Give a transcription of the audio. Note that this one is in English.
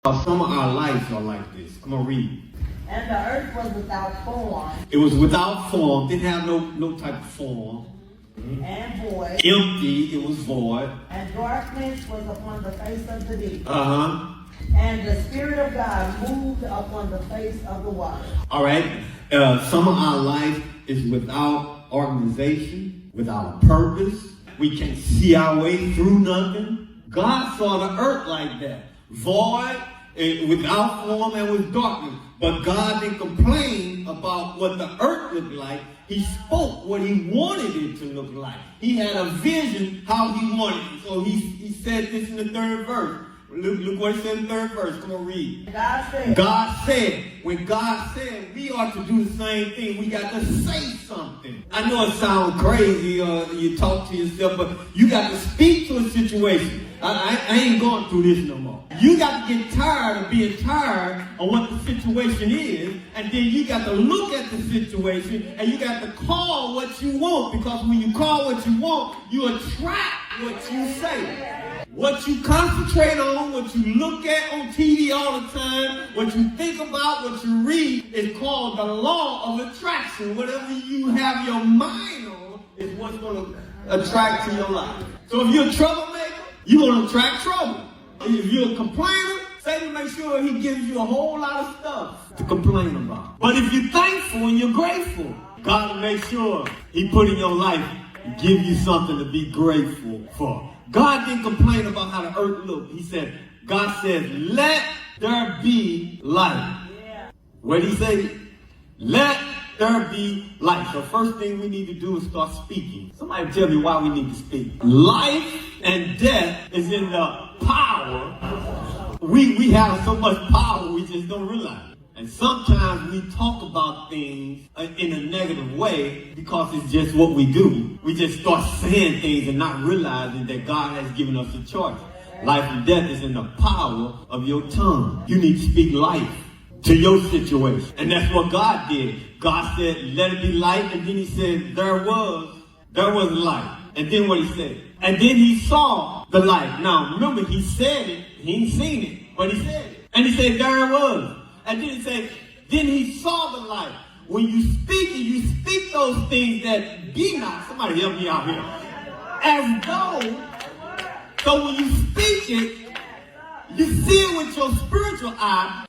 Some of our lives are like this. Come on, read. And the earth was without form. It was without form. Didn't have no type of form. And void. Empty. It was void. And darkness was upon the face of the deep. And the Spirit of God moved upon the face of the water. All right. Some of our life is without organization, without a purpose. We can't see our way through nothing. God saw the earth like that. Void, without form and with darkness. But God didn't complain about what the earth looked like. He spoke what he wanted it to look like. He had a vision how he wanted it. So he said this in the third verse. Look what he said in the third verse. Come on, read. God said, when God said, we ought to do the same thing. We got to say something. I know it sounds crazy, you talk to yourself, but you got to speak to a situation. I ain't going through this no more. You got to get tired of being tired of what the situation is, and then you got to look at the situation, and you got to call what you want, because when you call what you want, you attract what you say. What you concentrate on, what you look at on TV all the time, what you think about, what you read, is called the law of attraction. Whatever you have your mind on is what's going to attract to your life. So if you're a troublemaker, you're going to attract trouble. If you're a complainer, Satan make sure he gives you a whole lot of stuff to complain about. But if you're thankful and you're grateful, God will make sure he put in your life, give you something to be grateful for. God didn't complain about how the earth looked. He said, God said, let there be light. Yeah. What did he say? Let there be light. So first thing we need to do is start speaking. Somebody tell me why we need to speak. Life and death is in the power. We have so much power we just don't realize it. And sometimes we talk about things in a negative way because it's just what we do. We just start saying things and not realizing that God has given us a choice. Life and death is in the power of your tongue. You need to speak life to your situation. And that's what God did. God said, let it be light. And then he said, there was light. And then what he said? And then he saw the light. Now, remember, he said it. He ain't seen it, but he said it. And he said, there it was. And then he said, then he saw the light. When you speak it, you speak those things that be not. Somebody help me out here. As though, so when you speak it, you see it with your spiritual eye.